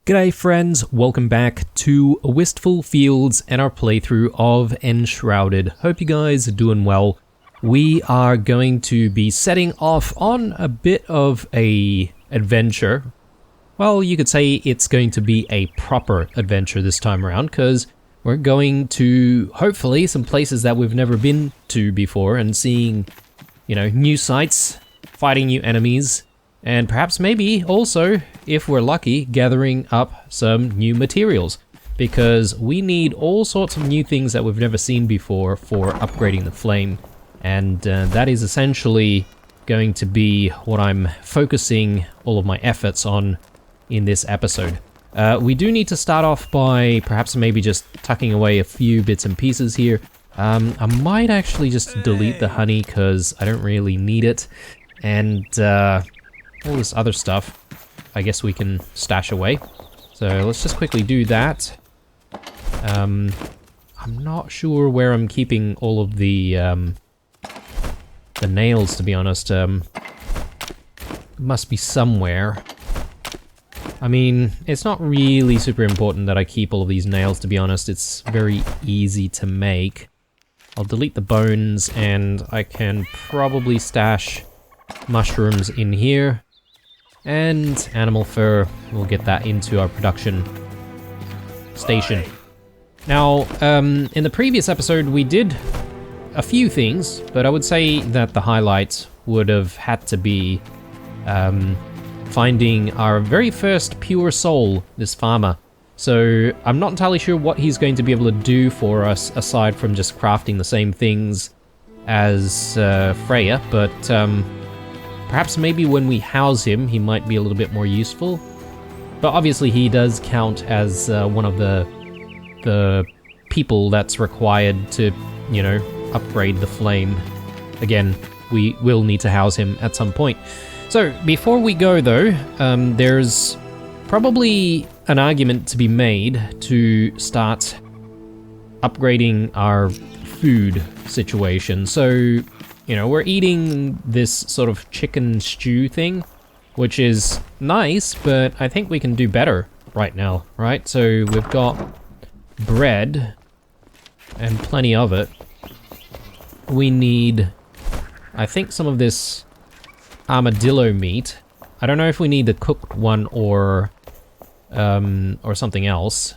G'day friends, welcome back to Wistful Fields and our playthrough of Enshrouded. Hope you guys are doing well. We are going to be setting off on a bit of a adventure. Well, you could say it's going to be a proper adventure this time around, because we're going to, hopefully, some places that we've never been to before and seeing, new sights, fighting new enemies, and perhaps maybe also, if we're lucky, gathering up some new materials, because we need all sorts of new things that we've never seen before for upgrading the flame, and that is essentially going to be what I'm focusing all of my efforts on in this episode. We do need to start off by perhaps maybe just tucking away a few bits and pieces here. I might actually just delete the honey because I don't really need it, and all this other stuff I guess we can stash away. So let's just quickly do that. I'm not sure where I'm keeping all of the nails, to be honest. Must be somewhere. I mean, it's not really super important that I keep all of these nails, to be honest. It's very easy to make. I'll delete the bones, and I can probably stash mushrooms in here. And animal fur, we'll get that into our production station. Now, in the previous episode we did a few things, but I would say that the highlight would have had to be finding our very first pure soul, this farmer. So I'm not entirely sure what he's going to be able to do for us aside from just crafting the same things as Freya, but perhaps maybe when we house him, he might be a little bit more useful. But obviously he does count as one of the people that's required to, upgrade the flame. Again, we will need to house him at some point. So, before we go though, there's probably an argument to be made to start upgrading our food situation. So, we're eating this sort of chicken stew thing, which is nice, but I think we can do better right now, right? So we've got bread, and plenty of it. We need, I think, some of this armadillo meat. I don't know if we need the cooked one or something else.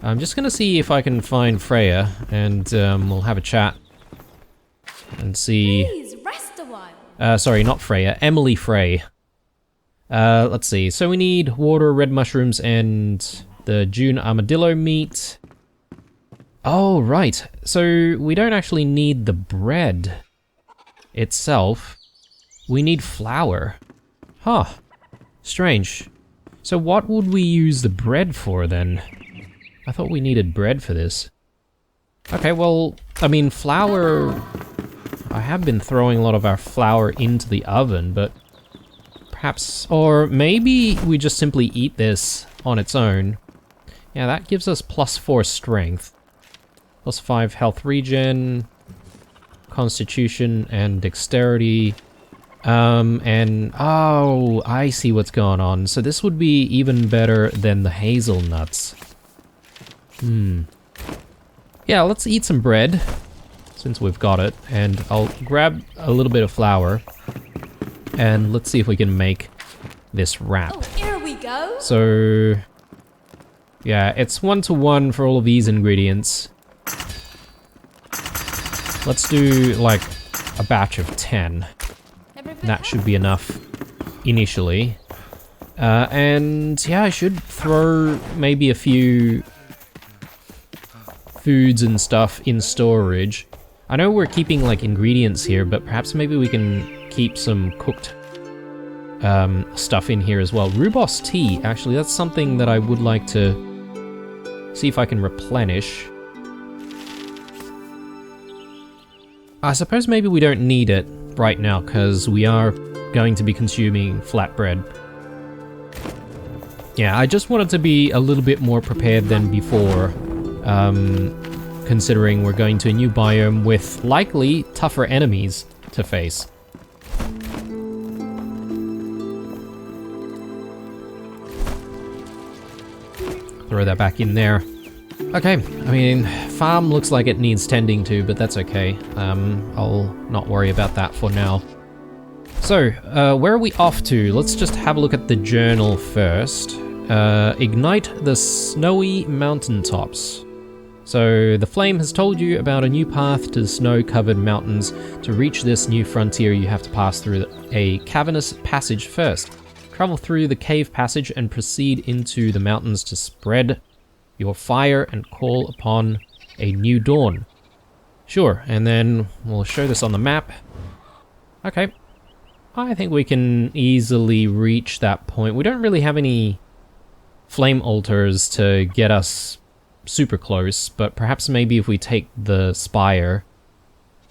I'm just gonna see if I can find Freya, and we'll have a chat. And see... Please, rest a while. Sorry, not Freya. Emily Frey. Let's see. So we need water, red mushrooms, and the June armadillo meat. Oh, right. So we don't actually need the bread itself. We need flour. Huh. Strange. So what would we use the bread for, then? I thought we needed bread for this. Okay, well, I mean, flour... I have been throwing a lot of our flour into the oven, but perhaps... Or maybe we just simply eat this on its own. Yeah, that gives us +4 strength. +5 health regen, constitution, and dexterity. And... Oh, I see what's going on. So this would be even better than the hazelnuts. Yeah, let's eat some bread, since we've got it, and I'll grab a little bit of flour, and let's see if we can make this wrap. Oh, here we go. So, yeah, it's 1-to-1 for all of these ingredients. Let's do, like, a batch of 10. That should be enough initially. And, yeah, I should throw maybe a few foods and stuff in storage. I know we're keeping like ingredients here, but perhaps maybe we can keep some cooked stuff in here as well. Rooibos tea, actually, that's something that I would like to see if I can replenish. I suppose maybe we don't need it right now because we are going to be consuming flatbread. Yeah, I just wanted to be a little bit more prepared than before. Considering we're going to a new biome with likely tougher enemies to face. throw that back in there. Okay, I mean, farm looks like it needs tending to, but that's okay. I'll not worry about that for now. So, where are we off to? Let's just have a look at the journal first. Ignite the snowy mountaintops. So, the flame has told you about a new path to the snow-covered mountains. To reach this new frontier, you have to pass through a cavernous passage first. Travel through the cave passage and proceed into the mountains to spread your fire and call upon a new dawn. Sure, and then we'll show this on the map. Okay. I think we can easily reach that point. We don't really have any flame altars to get us super close, but perhaps maybe if we take the spire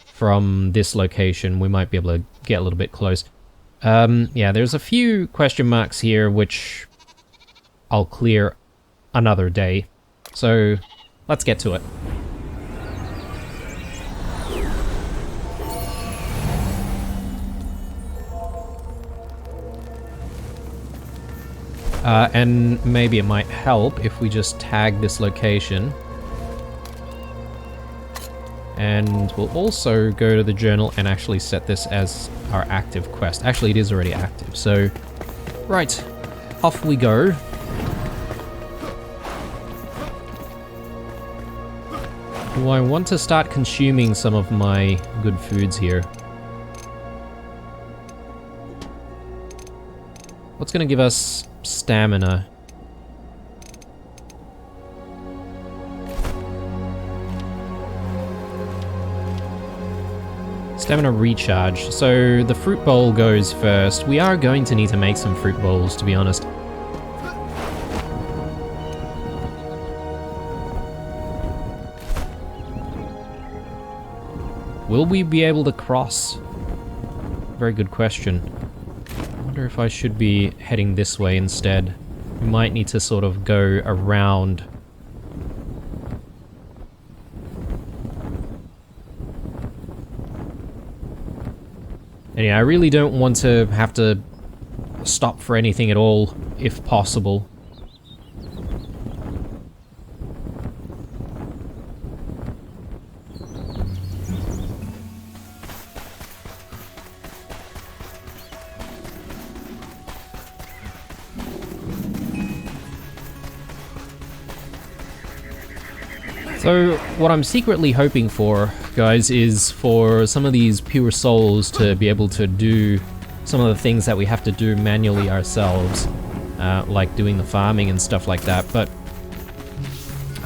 from this location, we might be able to get a little bit close. Yeah, there's a few question marks here, which I'll clear another day. So, let's get to it. And maybe it might help if we just tag this location. And we'll also go to the journal and actually set this as our active quest. Actually, it is already active, so... Right, off we go. Do I want to start consuming some of my good foods here? What's going to give us stamina? Stamina recharge. So the fruit bowl goes first. We are going to need to make some fruit bowls, to be honest. Will we be able to cross? Very good question. I wonder if I should be heading this way instead. We might need to sort of go around. And yeah, I really don't want to have to stop for anything at all, if possible. So, what I'm secretly hoping for, guys, is for some of these pure souls to be able to do some of the things that we have to do manually ourselves, like doing the farming and stuff like that, but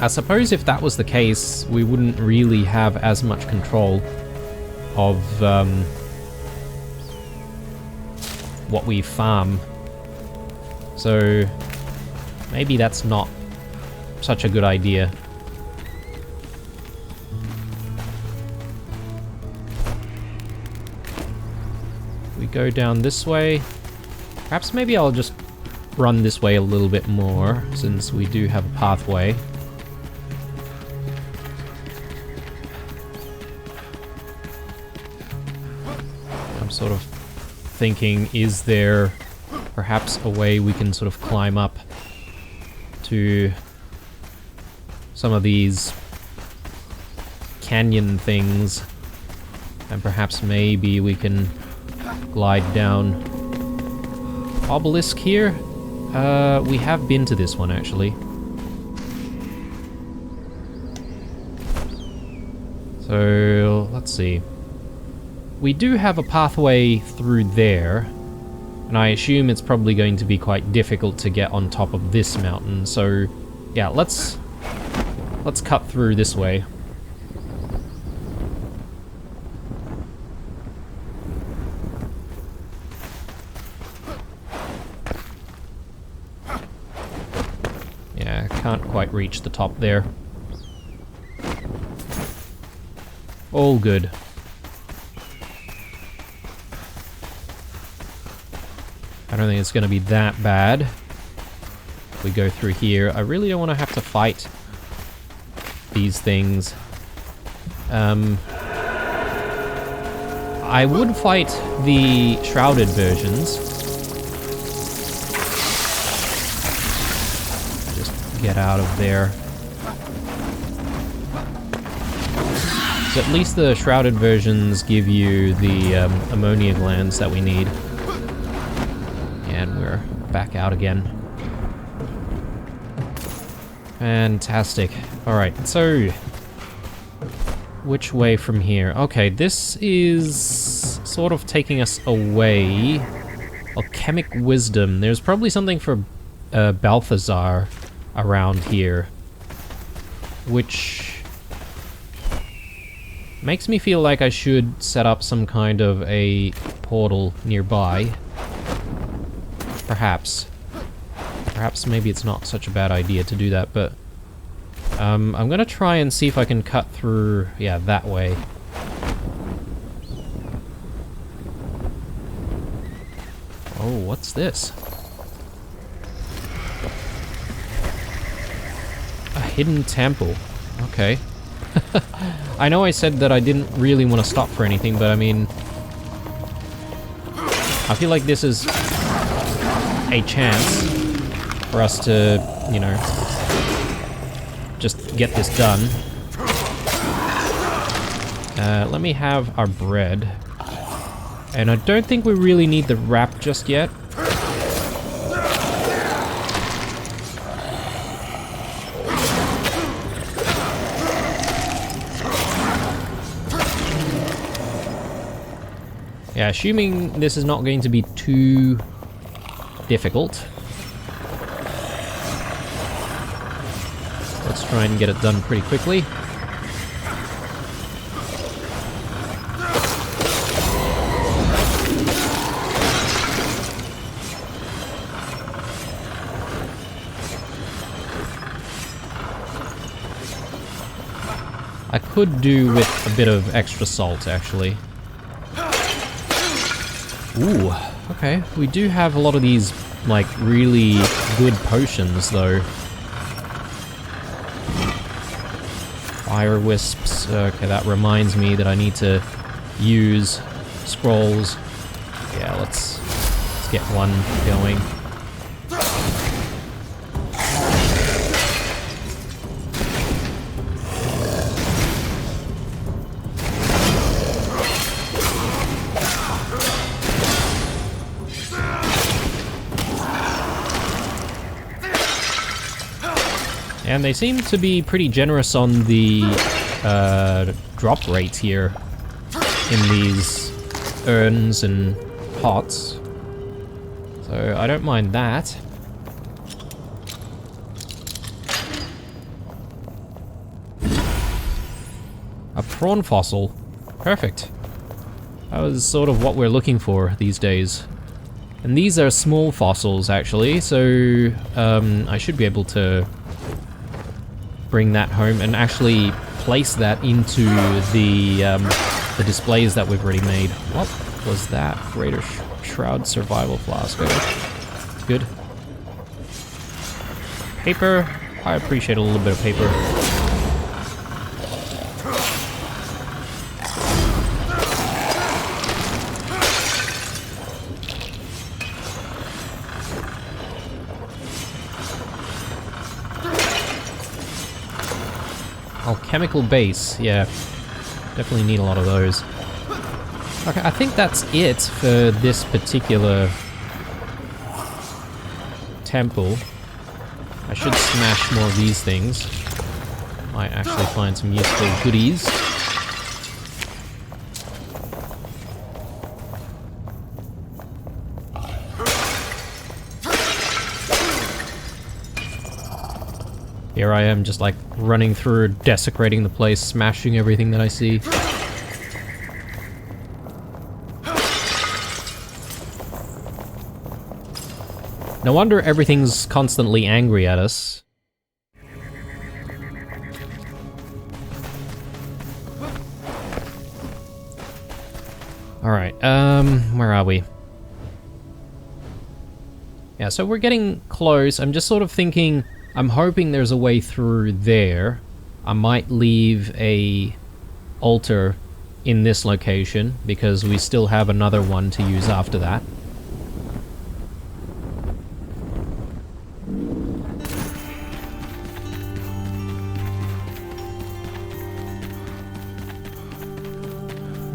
I suppose if that was the case, we wouldn't really have as much control of what we farm. So, maybe that's not such a good idea. Go down this way. Perhaps maybe I'll just run this way a little bit more, since we do have a pathway. I'm sort of thinking, is there perhaps a way we can sort of climb up to some of these canyon things, and perhaps maybe we can glide down. Obelisk here? We have been to this one, actually. So, let's see. We do have a pathway through there, and I assume it's probably going to be quite difficult to get on top of this mountain, so yeah, let's cut through this way. Can't quite reach the top there. All good. I don't think it's going to be that bad. If we go through here, I really don't want to have to fight these things. I would fight the Enshrouded versions. get out of there. So at least the Shrouded versions give you the ammonia glands that we need. And we're back out again. Fantastic. Alright, so... which way from here? Okay, this is sort of taking us away. Alchemic Wisdom. There's probably something for Balthazar around here. Which... makes me feel like I should set up some kind of a portal nearby. Perhaps. Perhaps maybe it's not such a bad idea to do that, but... I'm gonna try and see if I can cut through... yeah, that way. Oh, what's this? A hidden temple. Okay. I know I said that I didn't really want to stop for anything, but I mean... I feel like this is a chance for us to, you know, just get this done. Let me have our bread. And I don't think we really need the wrap just yet. Yeah, assuming this is not going to be too difficult. Let's try and get it done pretty quickly. I could do with a bit of extra salt, actually. Ooh, okay. We do have a lot of these, like, really good potions, though. Fire wisps. Okay, that reminds me that I need to use scrolls. Yeah, let's get one going. And they seem to be pretty generous on the drop rates here in these urns and pots. So I don't mind that. A prawn fossil. Perfect. That was sort of what we're looking for these days. And these are small fossils, actually, so I should be able to bring that home and actually place that into the displays that we've already made. What was that? Greater Shroud Survival Flask. Okay. Good. Paper. I appreciate a little bit of paper. Alchemical base, yeah. Definitely need a lot of those. Okay, I think that's it for this particular temple. I should smash more of these things. Might actually find some useful goodies. Here I am just like running through, desecrating the place, smashing everything that I see. No wonder everything's constantly angry at us. Alright, where are we? Yeah, so we're getting close. I'm just sort of thinking, I'm hoping there's a way through there. I might leave a altar in this location, because we still have another one to use after that.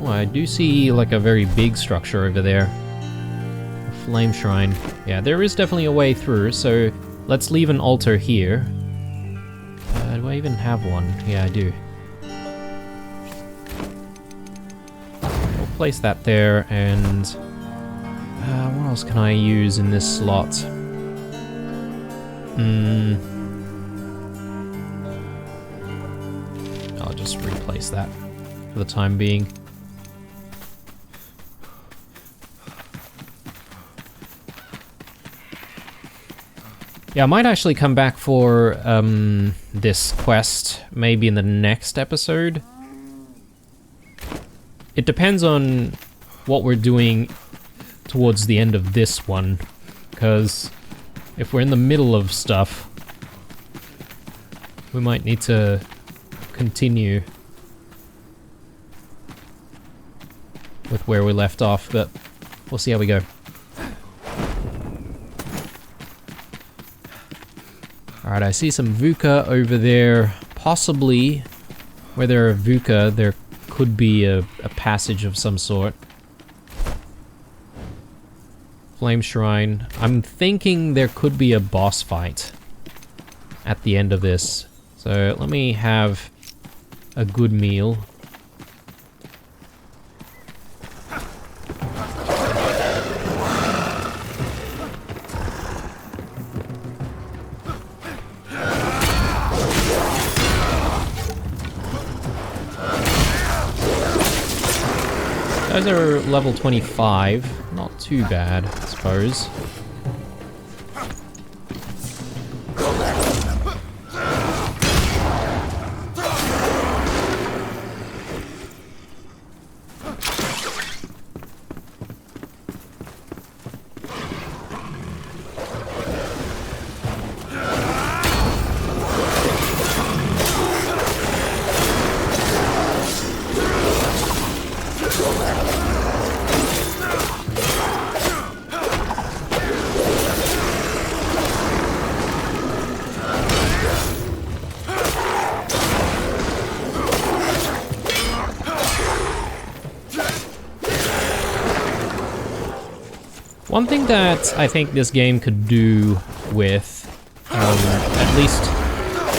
Oh, I do see like a very big structure over there. A flame shrine. Yeah, there is definitely a way through, so let's leave an altar here. Do I even have one? Yeah, I do. We'll place that there, and what else can I use in this slot? I'll just replace that for the time being. Yeah, I might actually come back for this quest maybe in the next episode. It depends on what we're doing towards the end of this one, because if we're in the middle of stuff, we might need to continue with where we left off, but we'll see how we go. Alright, I see some Vuka over there. Possibly, where there are Vuka, there could be a passage of some sort. Flame Shrine. I'm thinking there could be a boss fight at the end of this. So let me have a good meal. Those are level 25, not too bad, I suppose. One thing that I think this game could do with, at least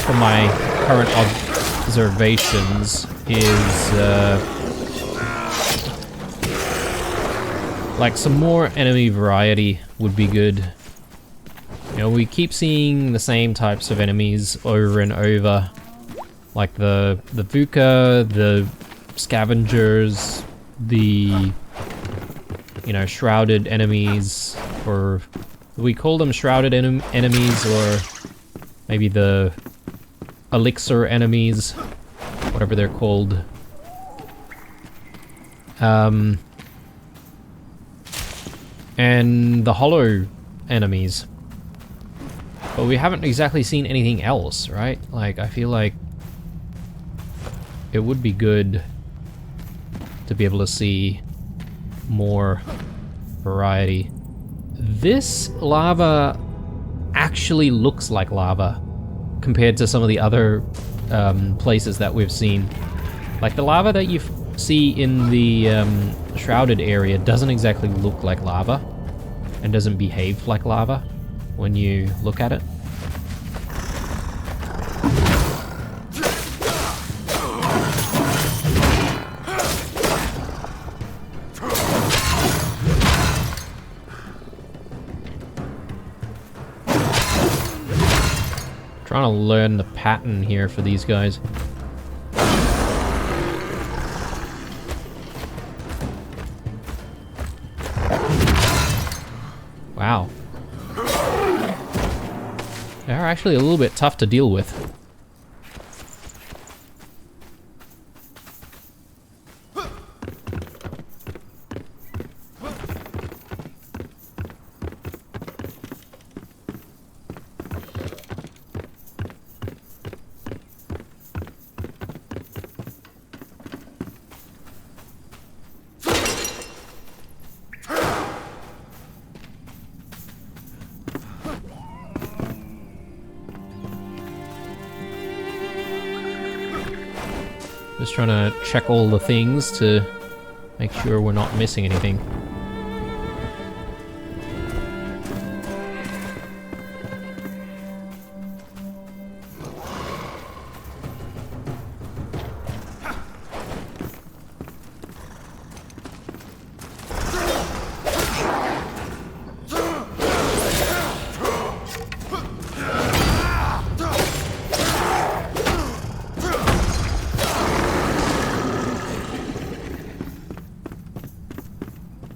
from my current observations, is like some more enemy variety would be good. You know, we keep seeing the same types of enemies over and over, like the Vuka, the scavengers, the shrouded enemies, or do we call them shrouded enemies, or maybe the elixir enemies, whatever they're called. And the hollow enemies. But we haven't exactly seen anything else, right? Like, I feel like it would be good to be able to see more variety. This lava actually looks like lava compared to some of the other places that we've seen. Like the lava that you see in the shrouded area doesn't exactly look like lava and doesn't behave like lava when you look at it. Trying to learn the pattern here for these guys. Wow. They're actually a little bit tough to deal with. Just trying to check all the things to Make sure we're not missing anything.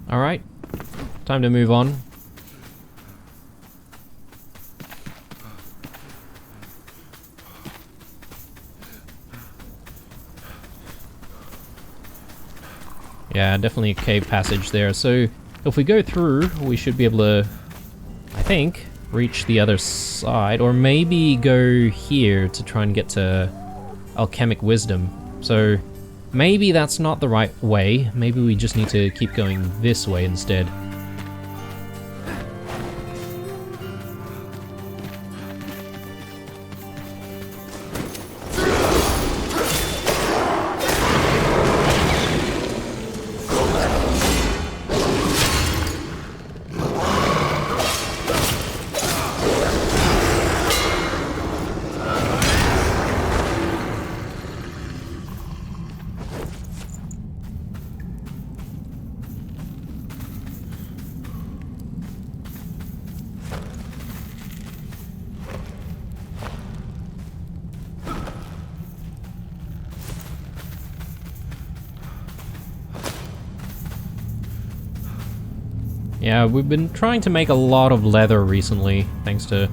Alright, time to move on. Yeah, definitely a cave passage there. So if we go through, we should be able to, I think, reach the other side. Or maybe go here to try and get to Alchemic Wisdom. So maybe that's not the right way. Maybe we just need to keep going this way instead. Yeah, we've been trying to make a lot of leather recently, thanks to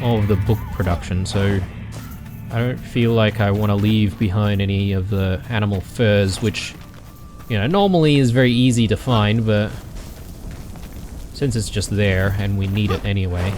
all of the book production, so I don't feel like I want to leave behind any of the animal furs, which, you know, normally is very easy to find, but since it's just there and we need it anyway.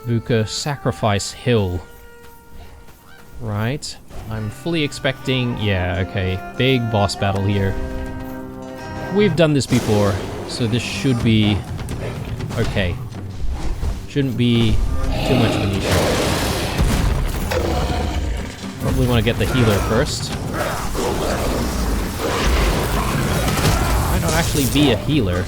Vuka Sacrifice Hill. Right. I'm fully expecting... yeah, okay. Big boss battle here. We've done this before, so this should be... okay. Shouldn't be too much of an issue. Probably want to get the healer first. Might not actually be a healer.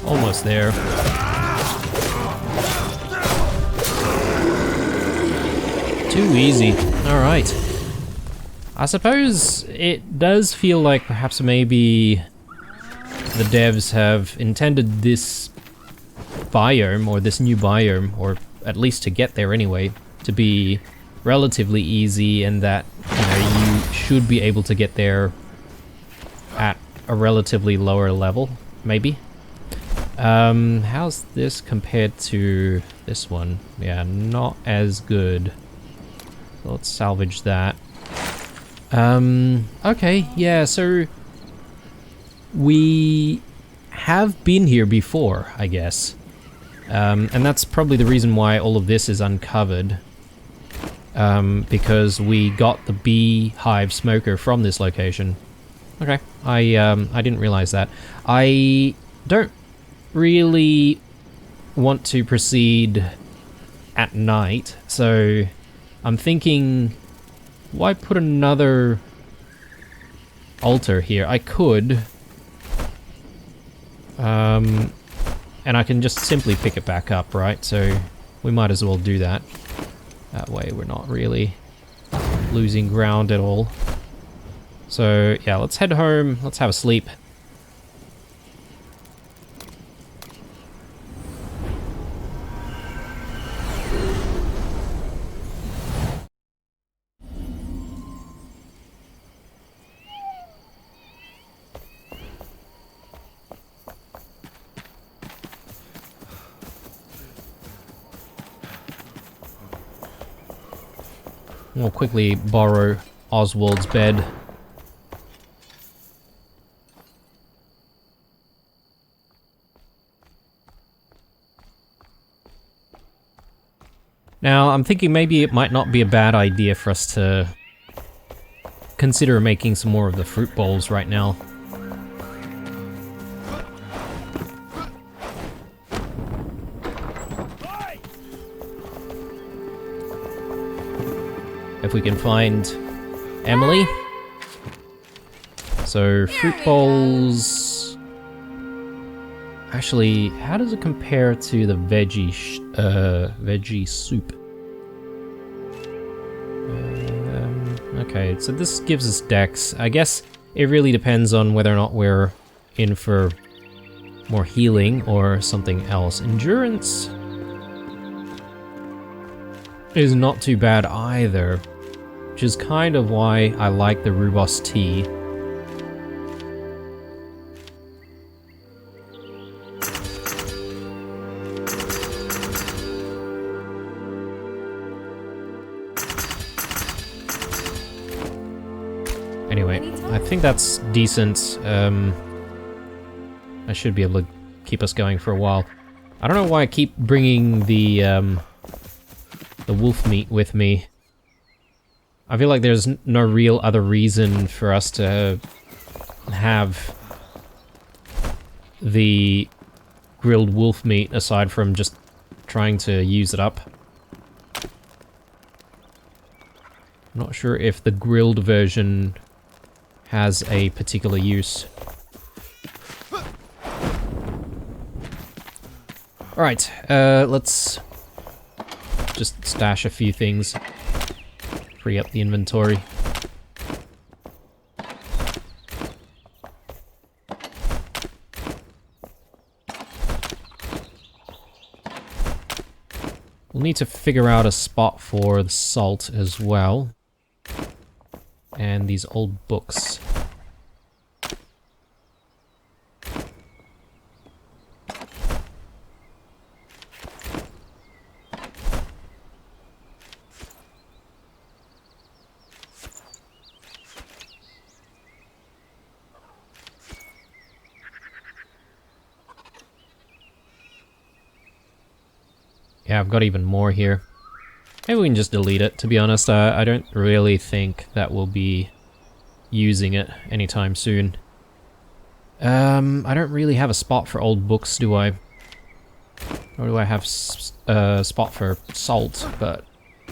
Almost there. Too easy. Alright. I suppose it does feel like perhaps maybe the devs have intended this biome, or this new biome, or at least to get there anyway, to be relatively easy, and that, you know, you should be able to get there at a relatively lower level, maybe. How's this compared to this one? Yeah, not as good. So let's salvage that. Okay, yeah, so we have been here before, I guess. And that's probably the reason why all of this is uncovered. Because we got the beehive smoker from this location. Okay, I didn't realize that. I don't really want to proceed at night, so I'm thinking, why put another altar here? I could, and I can just simply pick it back up, right? So we might as well do that. That way we're not really losing ground at all. So yeah, let's head home, let's have a sleep. We'll quickly borrow Oswald's bed. Now, I'm thinking maybe it might not be a bad idea for us to consider making some more of the fruit bowls right now. If we can find Emily. So, fruit bowls... Actually, how does it compare to the veggie soup? Okay, so this gives us dex. I guess it really depends on whether or not we're in for more healing or something else. Endurance is not too bad either, which is kind of why I like the Rubos tea. Anyway, I think that's decent. I should be able to keep us going for a while. I don't know why I keep bringing the wolf meat with me. I feel like there's no real other reason for us to have the grilled wolf meat aside from just trying to use it up. I'm not sure if the grilled version has a particular use. Alright, let's just stash a few things. Free up the inventory. We'll need to figure out a spot for the salt as well. And these old books. Yeah, I've got even more here. Maybe we can just delete it, to be honest. I don't really think that we'll be using it anytime soon. I don't really have a spot for old books, do I? Or do I have a spot for salt? But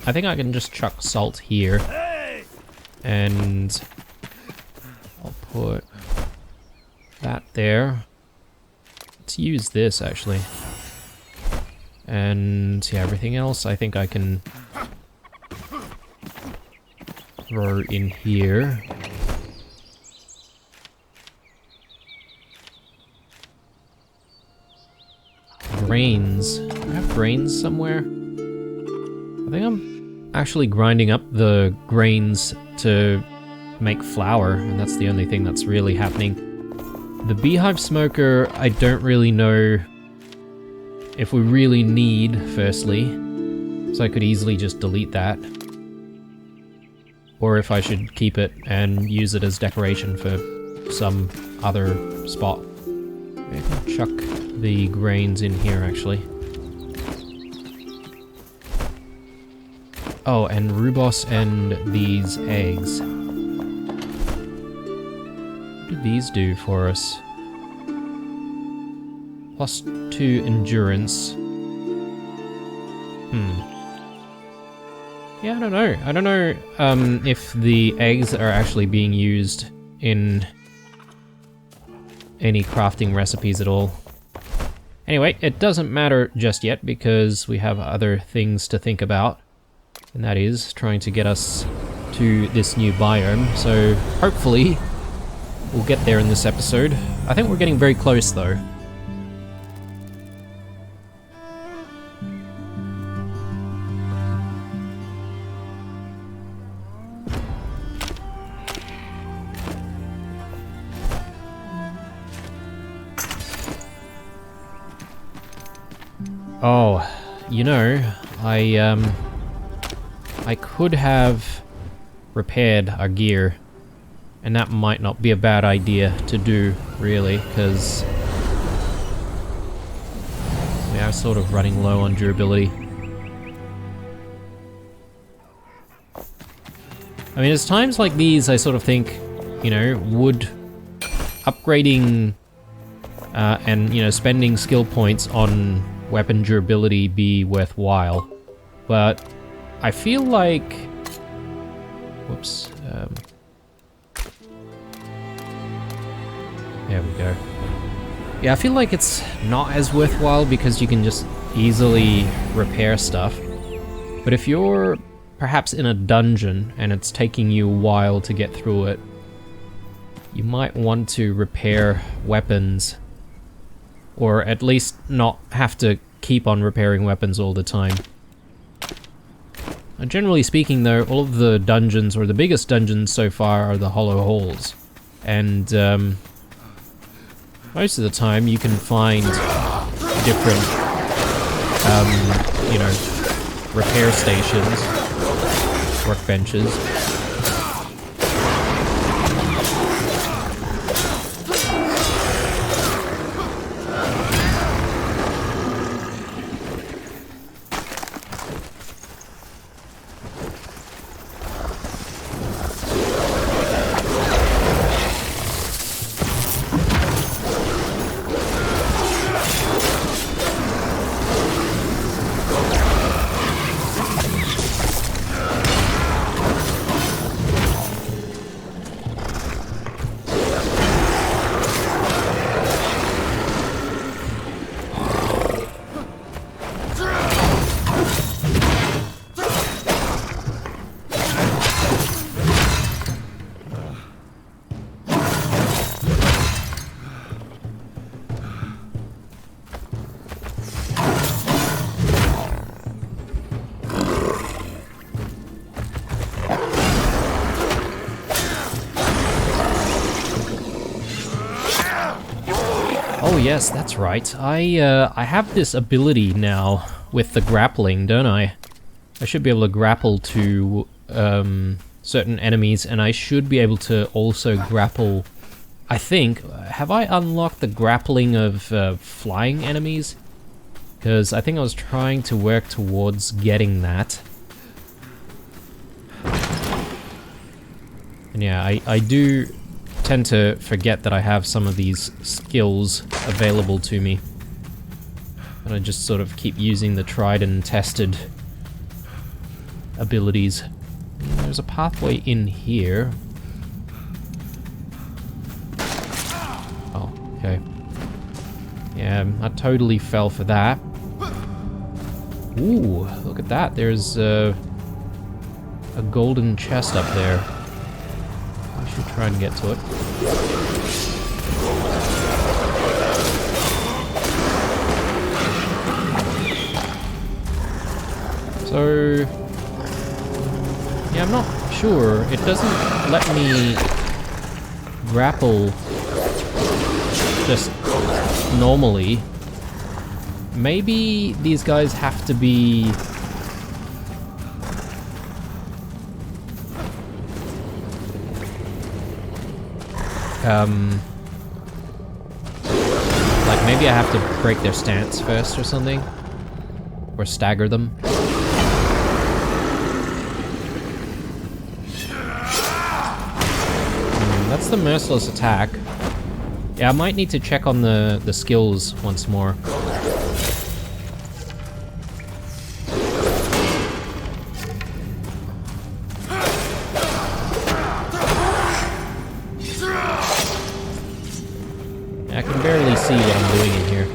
I think I can just chuck salt here. And I'll put that there. Let's use this, actually. And yeah, everything else I think I can throw in here. Grains. Do I have grains somewhere? think I'm actually grinding up the grains to make flour, and that's the only thing that's really happening. The beehive smoker, I don't really know if we really need, firstly, so I could easily just delete that. Or if I should keep it and use it as decoration for some other spot. I can chuck the grains in here, actually. Oh, and rubos and these eggs. What do these do for us? +2 endurance. Yeah, I don't know. I don't know if the eggs are actually being used in any crafting recipes at all. Anyway, it doesn't matter just yet because we have other things to think about. And that is trying to get us to this new biome. So hopefully we'll get there in this episode. I think we're getting very close though. Oh, you know, I could have repaired our gear, and that might not be a bad idea to do, really, because we are sort of running low on durability. I mean, it's times like these I sort of think, you know, would upgrading and, you know, spending skill points on weapon durability be worthwhile? But I feel like... Whoops. There we go. Yeah, I feel like it's not as worthwhile because you can just easily repair stuff. But if you're perhaps in a dungeon and it's taking you a while to get through it, you might want to repair weapons. Or at least not have to keep on repairing weapons all the time. Generally speaking though, all of the dungeons, or the biggest dungeons so far, are the hollow halls. And most of the time you can find different, you know, repair stations, workbenches. Oh yes, that's right. I have this ability now with the grappling, don't I? I should be able to grapple to certain enemies, and I should be able to also grapple... I think... Have I unlocked the grappling of flying enemies? Because I think I was trying to work towards getting that. And yeah, I do tend to forget that I have some of these skills available to me. And I just sort of keep using the tried and tested abilities. There's a pathway in here. Oh, okay. Yeah, I totally fell for that. Ooh, look at that. There's a golden chest up there. I should try and get to it. So, sure. It doesn't let me grapple just normally. Maybe these guys have to be... like maybe I have to break their stance first or something? Or stagger them? That's the merciless attack. Yeah, I might need to check on the skills once more. I can barely see what I'm doing in here.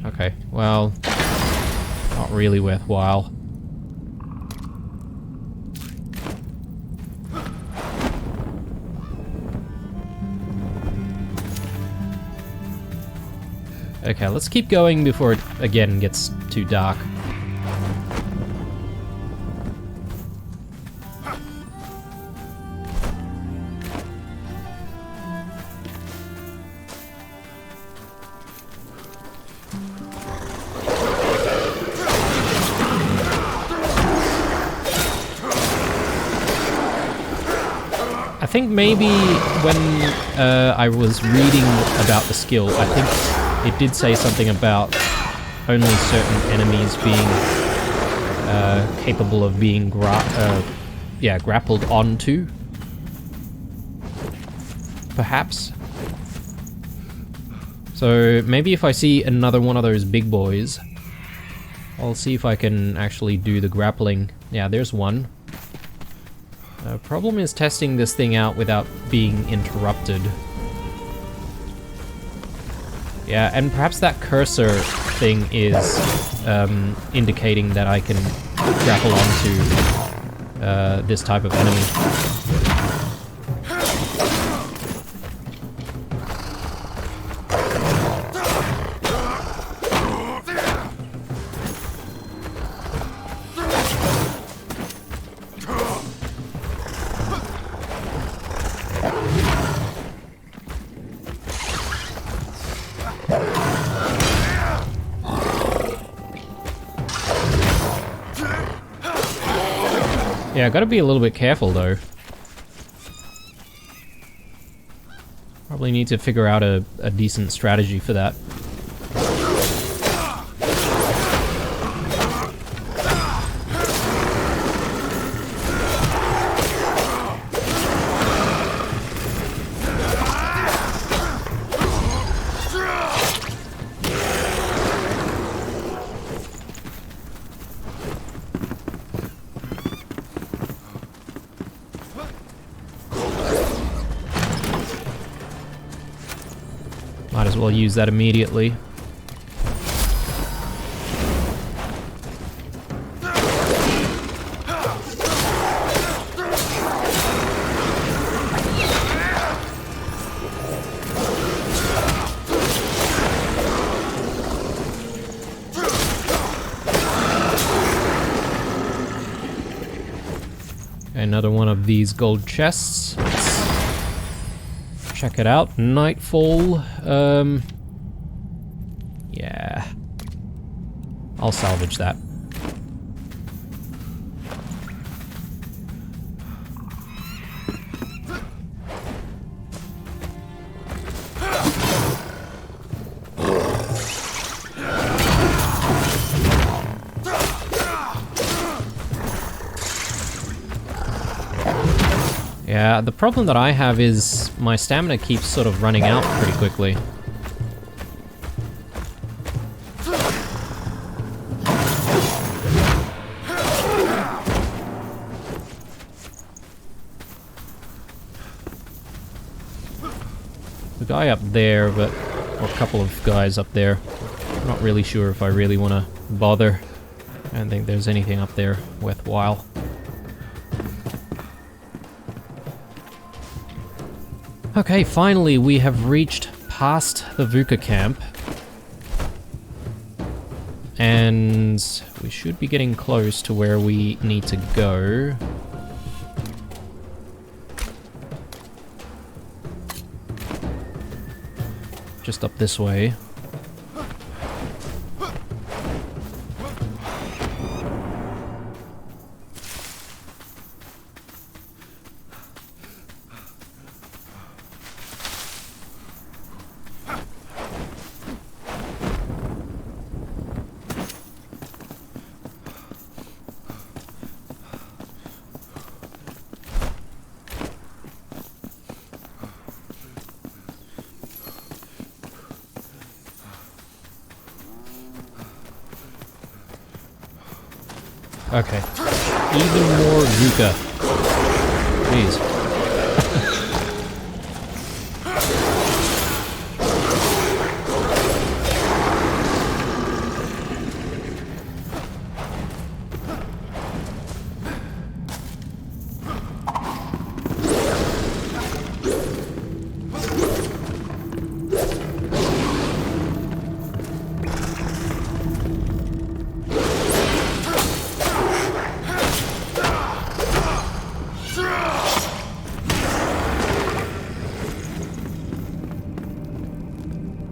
Okay, well, not really worthwhile. Okay, let's keep going before it again gets too dark. I think maybe when I was reading about the skill, I think it did say something about only certain enemies being capable of being grappled onto. Perhaps. So maybe if I see another one of those big boys, I'll see if I can actually do the grappling. Yeah, there's one. Problem is testing this thing out without being interrupted. Yeah, and perhaps that cursor thing is indicating that I can grapple onto this type of enemy. Yeah, I gotta be a little bit careful though. Probably need to figure out a decent strategy for that. Might as well use that immediately. Another one of these gold chests. Check it out. Nightfall. Yeah. I'll salvage that. Yeah, the problem that I have is my stamina keeps sort of running out pretty quickly. guy up there, but... or a couple of guys up there. I'm not really sure if I really want to bother. I don't think there's anything up there worthwhile. Okay, finally we have reached past the VUCA camp. And we should be getting close to where we need to go. Just up this way. Okay. Even more VUCA. Jeez.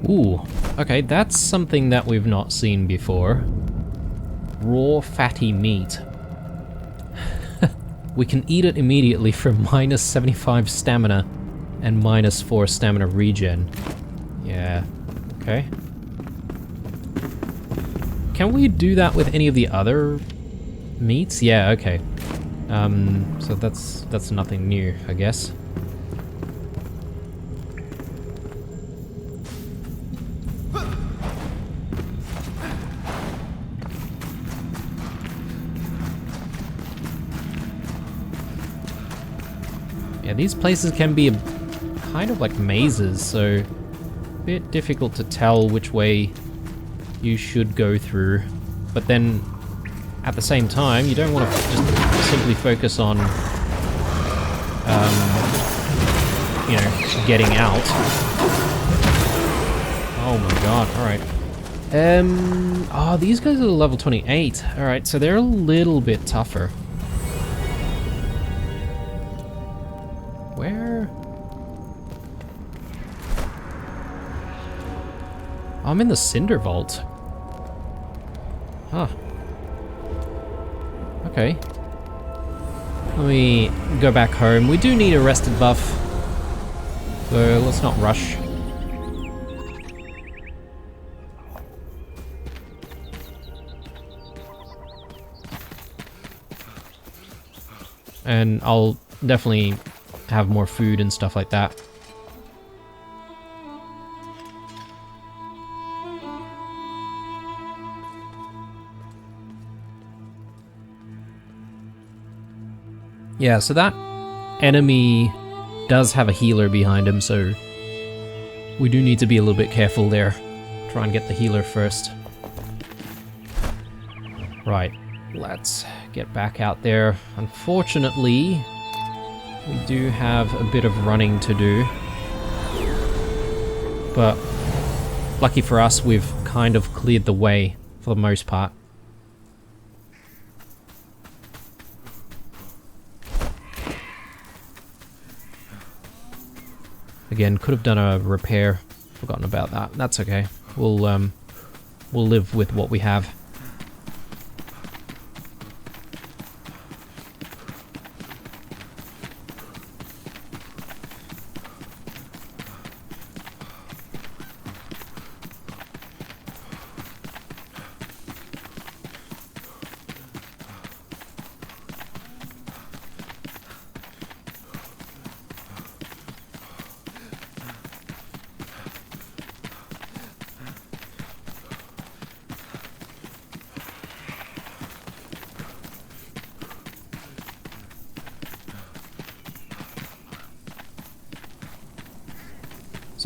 Ooh, okay, that's something that we've not seen before. Raw fatty meat. We can eat it immediately for minus 75 stamina and minus 4 stamina regen. Yeah, okay. Can we do that with any of the other meats? Yeah, okay. So that's nothing new, I guess. Yeah, these places can be kind of like mazes, so a bit difficult to tell which way you should go through. But then, at the same time, you don't want to just simply focus on, you know, getting out. Oh my god, alright. Oh, these guys are level 28. Alright, so they're a little bit tougher. Where? I'm in the Cinder Vault. Huh. Okay. Let me go back home. We do need a rested buff, so let's not rush. And I'll definitely have more food and stuff like that. Yeah, so that enemy does have a healer behind him, so we do need to be a little bit careful there. Try and get the healer first. Right, let's get back out there. Unfortunately, we do have a bit of running to do. But lucky for us, we've kind of cleared the way for the most part. Again, could have done a repair. Forgotten about that. That's okay. We'll live with what we have.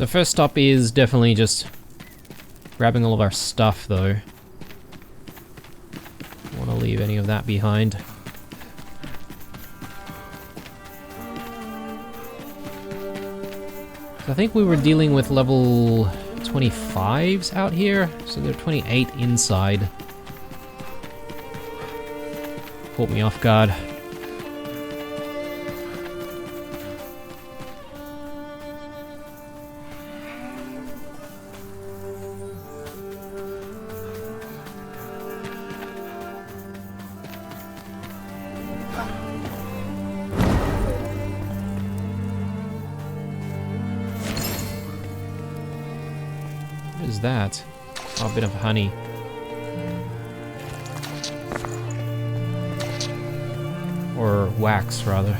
So first stop is definitely just grabbing all of our stuff though. Don't want to leave any of that behind. I think we were dealing with level 25s out here, so they're 28 inside. Caught me off guard. What is that? Oh, a bit of honey. Or wax, rather.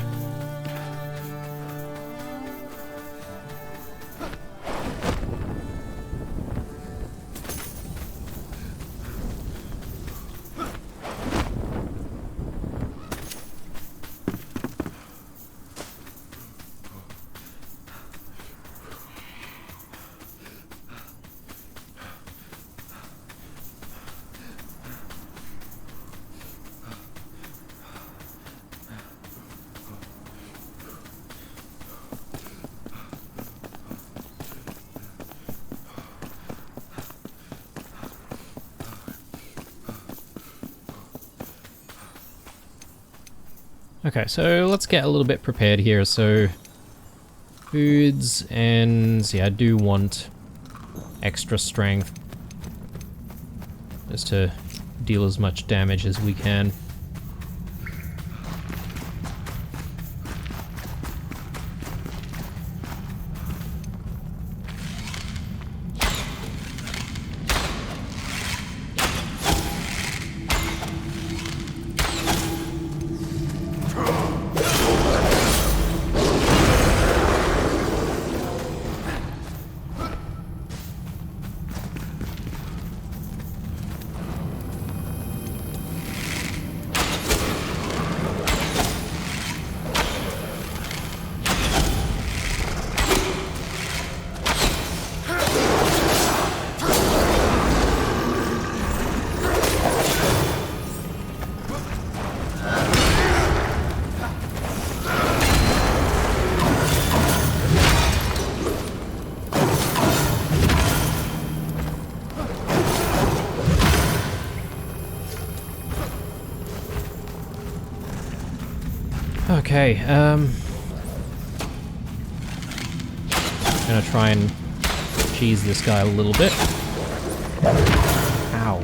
Okay, so let's get a little bit prepared here. So, foods, and yeah, I do want extra strength just to deal as much damage as we can. Okay, gonna try and cheese this guy a little bit. Ow.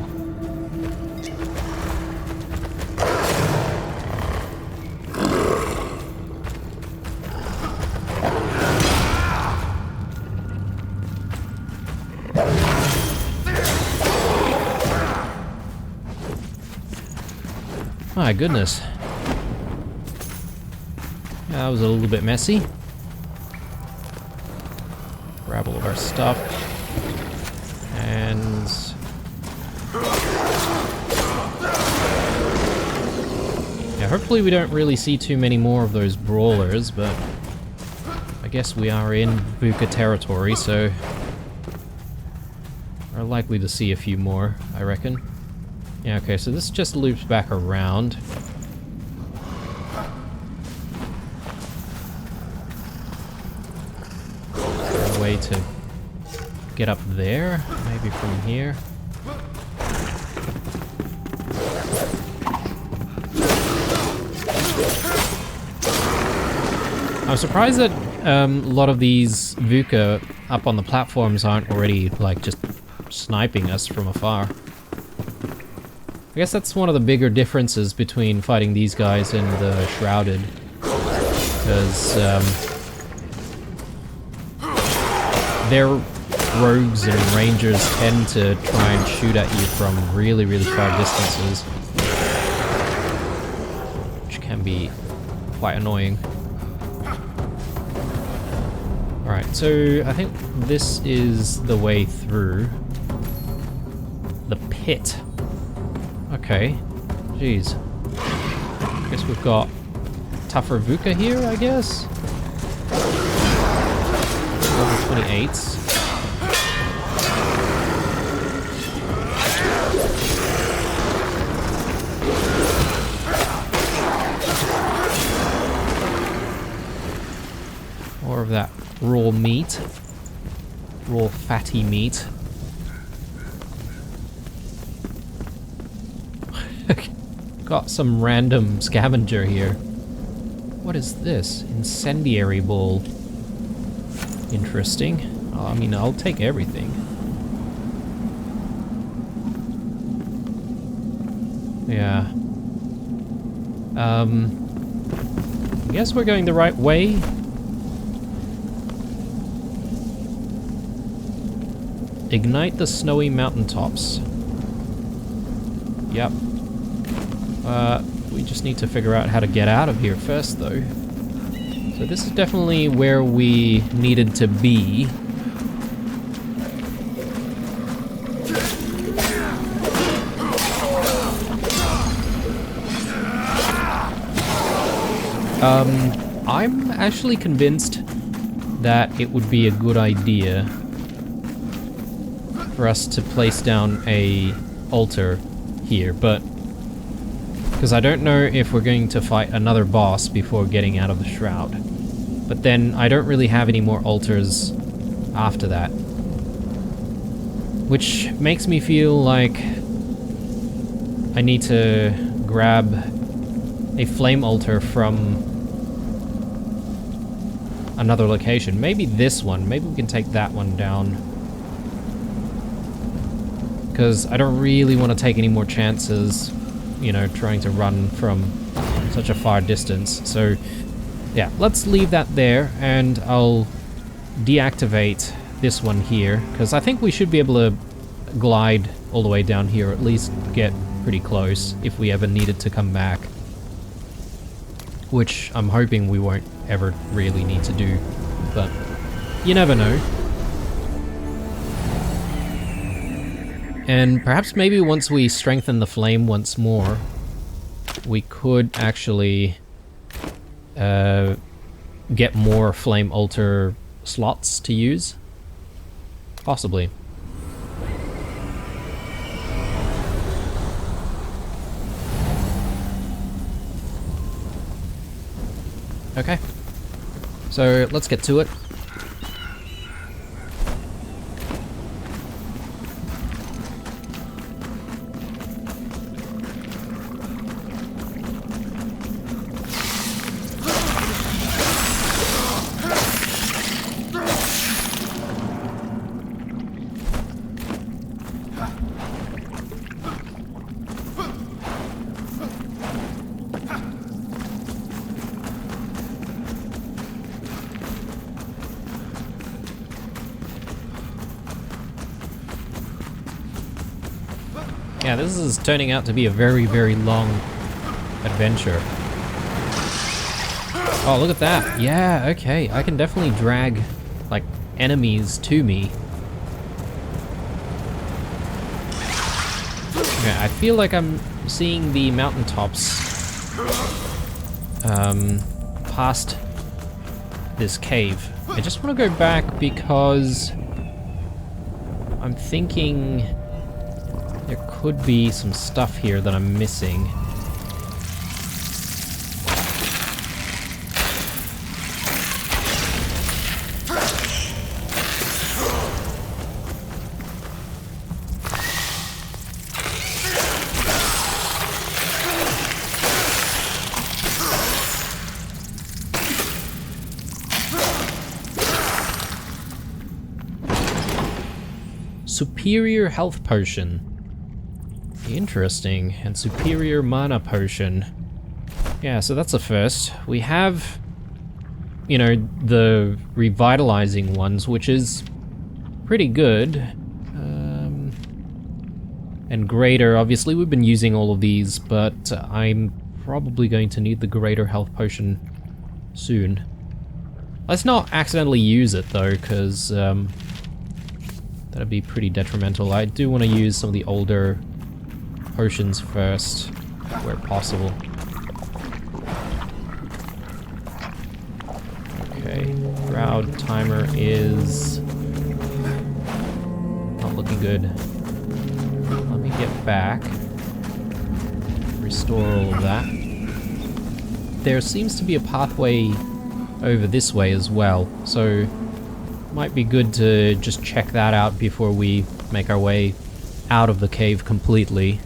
My goodness. That was a little bit messy. Grab all of our stuff. And... yeah, hopefully we don't really see too many more of those brawlers, but I guess we are in Vuka territory, so we're likely to see a few more, I reckon. Yeah, okay, so this just loops back around. Way to get up there, maybe from here. I'm surprised that a lot of these Vuka up on the platforms aren't already like just sniping us from afar. I guess that's one of the bigger differences between fighting these guys and the Enshrouded, because their rogues and rangers tend to try and shoot at you from really, really far distances, which can be quite annoying. Alright, so I think this is the way through the pit. Okay, jeez. Guess we've got tougher Vuka here, I guess? Level 28s. More of that raw meat. Raw fatty meat. Got some random scavenger here. What is this? Incendiary ball. Interesting. I mean, I'll take everything. Yeah. I guess we're going the right way. Ignite the snowy mountaintops. Yep. We just need to figure out how to get out of here first, though. So this is definitely where we needed to be. I'm actually convinced that it would be a good idea for us to place down a altar here, but because I don't know if we're going to fight another boss before getting out of the shroud. But then I don't really have any more altars after that. Which makes me feel like I need to grab a flame altar from another location. Maybe this one. Maybe we can take that one down. Because I don't really want to take any more chances, you know, trying to run from such a far distance. So, yeah, let's leave that there, and I'll deactivate this one here, because I think we should be able to glide all the way down here, or at least get pretty close if we ever needed to come back. Which I'm hoping we won't ever really need to do, but you never know. And perhaps maybe once we strengthen the flame once more, we could actually get more flame altar slots to use. Possibly. Okay. So let's get to it. Yeah, this is turning out to be a very, very long adventure. Oh, look at that. Yeah, okay. I can definitely drag, like, enemies to me. Okay, I feel like I'm seeing the mountaintops past this cave. I just want to go back because I'm thinking there could be some stuff here that I'm missing. Superior health potion. Interesting. And superior mana potion. Yeah, so that's a first. We have, you know, the revitalizing ones, which is pretty good. And greater, obviously we've been using all of these, but I'm probably going to need the greater health potion soon. Let's not accidentally use it though, because that'd be pretty detrimental. I do want to use some of the older potions first, where possible. Okay, Shroud timer is not looking good. Let me get back. Restore all of that. There seems to be a pathway over this way as well, so might be good to just check that out before we make our way out of the cave completely.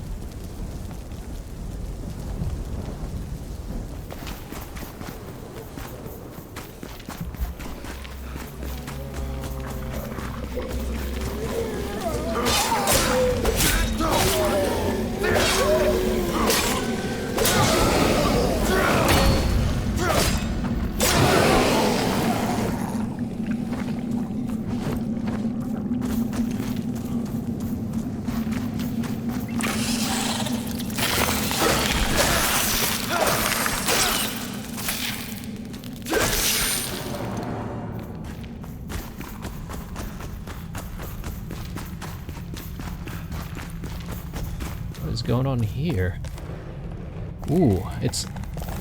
What is going on here? Ooh, it's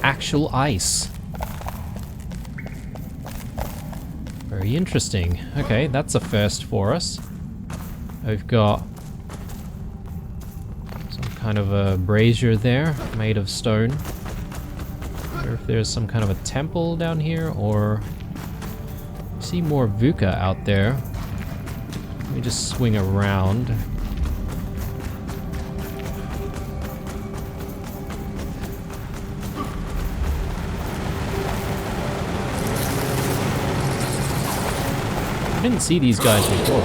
actual ice. Very interesting. Okay, that's a first for us. We've got some kind of a brazier there, made of stone. I wonder if there's some kind of a temple down here, or... I see more Vuka out there. Let me just swing around. I didn't see these guys before.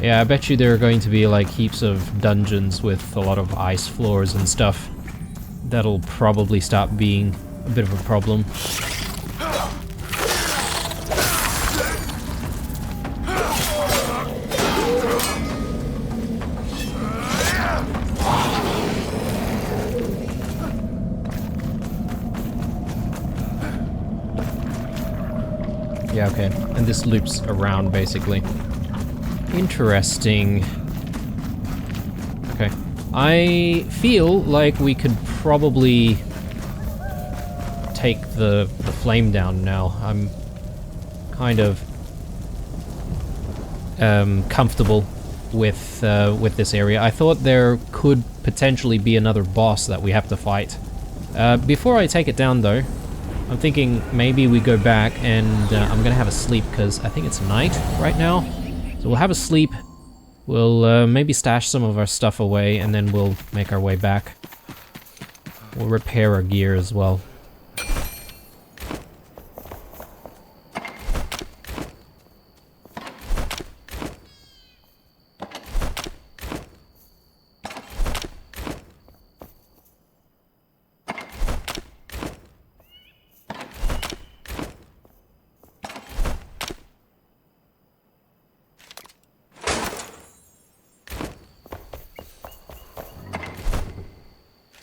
Yeah, I bet you there are going to be like heaps of dungeons with a lot of ice floors and stuff. That'll probably stop being a bit of a problem. Yeah, okay. And this loops around basically. Interesting. Okay. I feel like we could probably take the flame down now. I'm kind of comfortable with this area. I thought there could potentially be another boss that we have to fight. Before I take it down though, I'm thinking maybe we go back and I'm gonna have a sleep because I think it's night right now. So we'll have a sleep. We'll maybe stash some of our stuff away and then we'll make our way back. We'll repair our gear as well.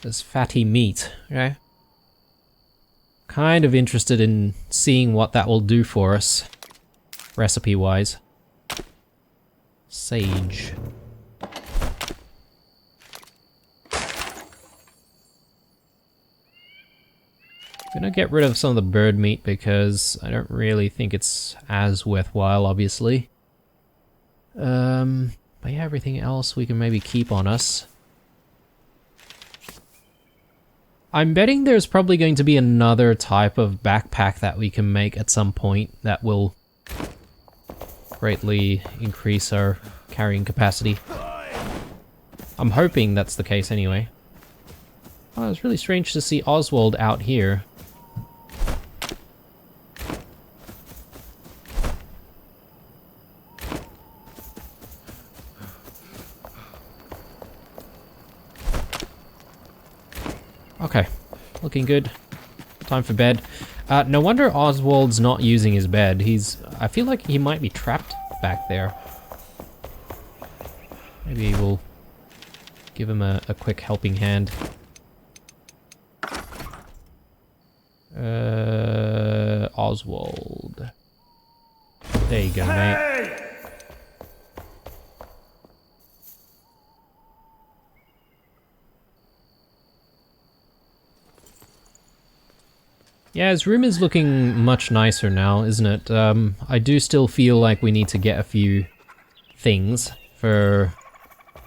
This fatty meat, okay? Kind of interested in seeing what that will do for us, recipe-wise. Sage. Gonna get rid of some of the bird meat because I don't really think it's as worthwhile, obviously. But yeah, everything else we can maybe keep on us. I'm betting there's probably going to be another type of backpack that we can make at some point that will greatly increase our carrying capacity. I'm hoping that's the case anyway. Oh, it's really strange to see Oswald out here. Okay, looking good. Time for bed. No wonder Oswald's not using his bed. I feel like he might be trapped back there. Maybe we'll give him a quick helping hand. Oswald. There you go, mate. Yeah, his room is looking much nicer now, isn't it? I do still feel like we need to get a few things for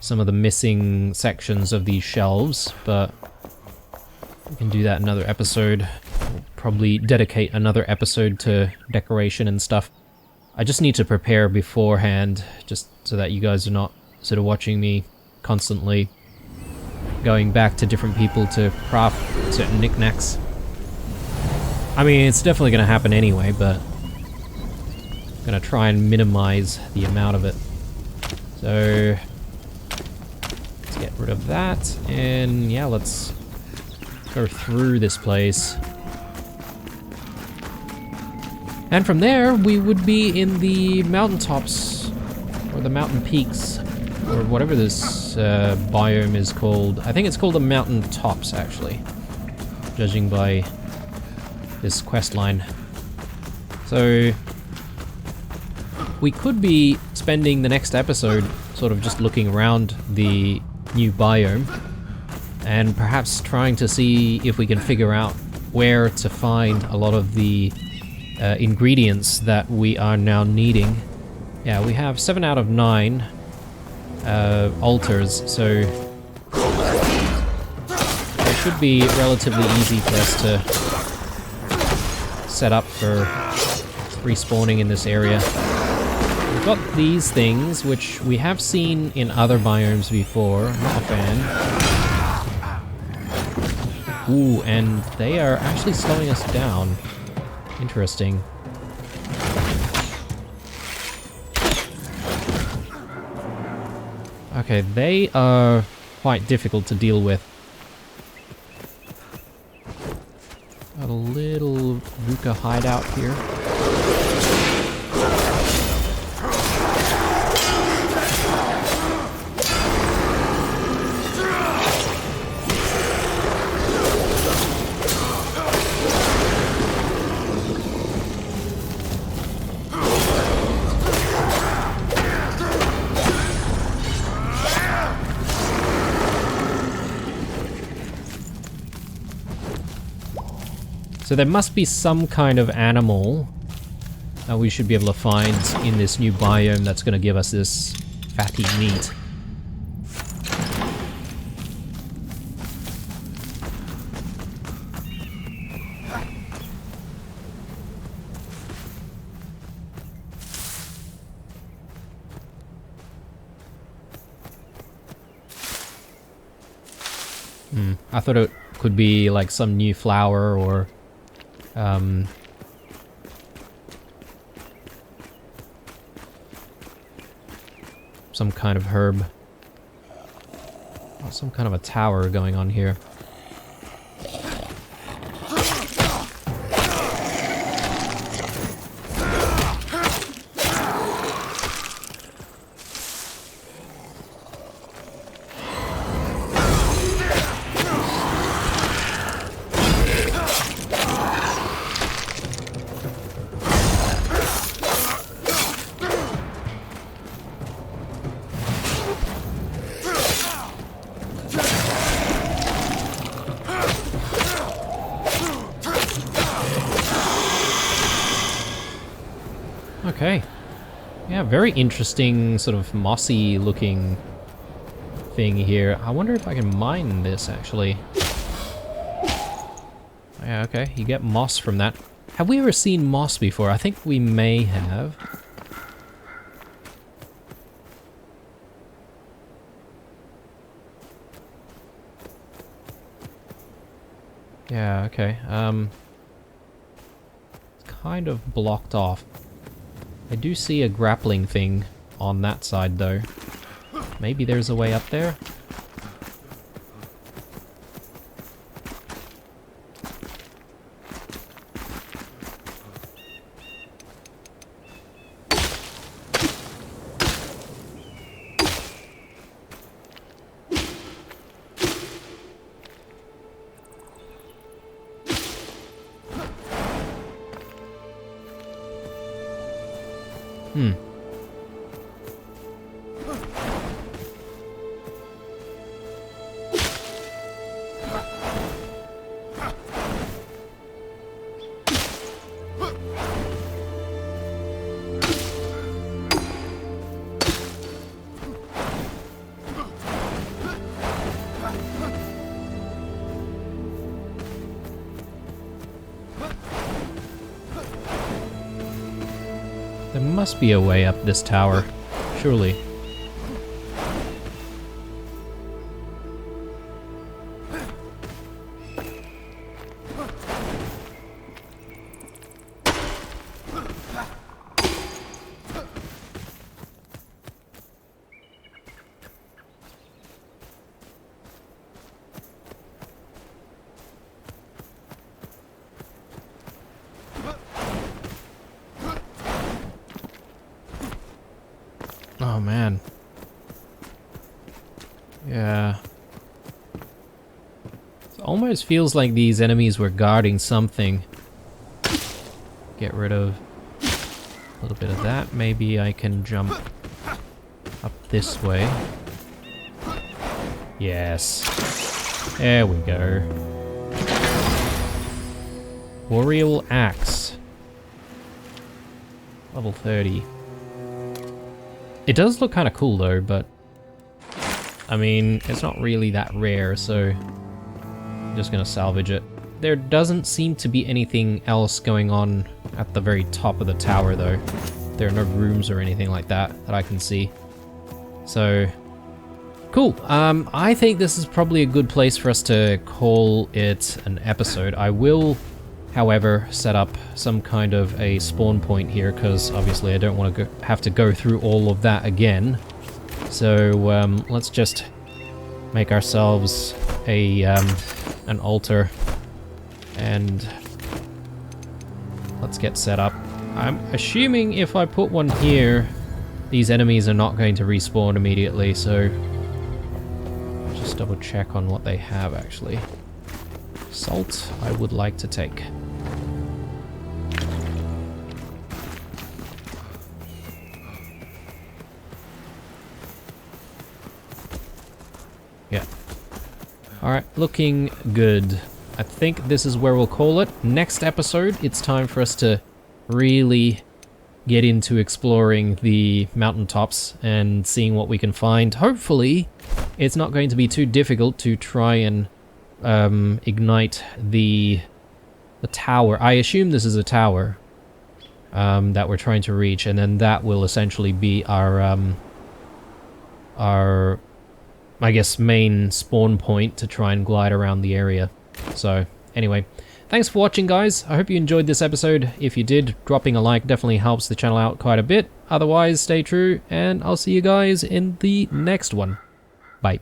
some of the missing sections of these shelves, but we can do that another episode. We'll probably dedicate another episode to decoration and stuff. I just need to prepare beforehand, just so that you guys are not sort of watching me constantly going back to different people to craft certain knickknacks. I mean, it's definitely going to happen anyway, but I'm going to try and minimize the amount of it. So, let's get rid of that, and yeah, let's go through this place. And from there, we would be in the mountaintops, or the mountain peaks, or whatever this biome is called. I think it's called the mountaintops, actually, judging by this quest line. So we could be spending the next episode sort of just looking around the new biome and perhaps trying to see if we can figure out where to find a lot of the ingredients that we are now needing. Yeah, we have 7 out of 9 altars, so it should be relatively easy for us to set up for respawning in this area. We've got these things, which we have seen in other biomes before. Not a fan. Ooh, and they are actually slowing us down. Interesting. Okay, they are quite difficult to deal with. Got a little Ruka hideout here. So there must be some kind of animal that we should be able to find in this new biome that's going to give us this fatty meat. I thought it could be like some new flower or some kind of herb. Oh, some kind of a tower going on here. Okay. Yeah, very interesting sort of mossy looking thing here. I wonder if I can mine this actually. Yeah, okay, you get moss from that. Have we ever seen moss before? I think we may have. Yeah, okay. It's kind of blocked off. I do see a grappling thing on that side though. Maybe there's a way up there? There must be a way up this tower, surely. Oh man. Yeah. It almost feels like these enemies were guarding something. Get rid of a little bit of that. Maybe I can jump up this way. Yes. There we go. Boreal Axe. Level 30. It does look kind of cool though, but I mean, it's not really that rare, so I'm just gonna salvage it. There doesn't seem to be anything else going on at the very top of the tower though. There are no rooms or anything like that that I can see. So, cool. I think this is probably a good place for us to call it an episode. I will, however, set up some kind of a spawn point here, because obviously I don't want to have to go through all of that again. So let's just make ourselves a an altar, and let's get set up. I'm assuming if I put one here, these enemies are not going to respawn immediately, so just double check on what they have actually. Salt, I would like to take. Yeah. Alright, looking good. I think this is where we'll call it. Next episode, it's time for us to really get into exploring the mountaintops and seeing what we can find. Hopefully, it's not going to be too difficult to try and ignite the tower. I assume this is a tower that we're trying to reach, and then that will essentially be our I guess main spawn point to try and glide around the area. So anyway, thanks for watching guys. I hope you enjoyed this episode. If you did, dropping a like definitely helps the channel out quite a bit. Otherwise, stay true, and I'll see you guys in the next one. Bye.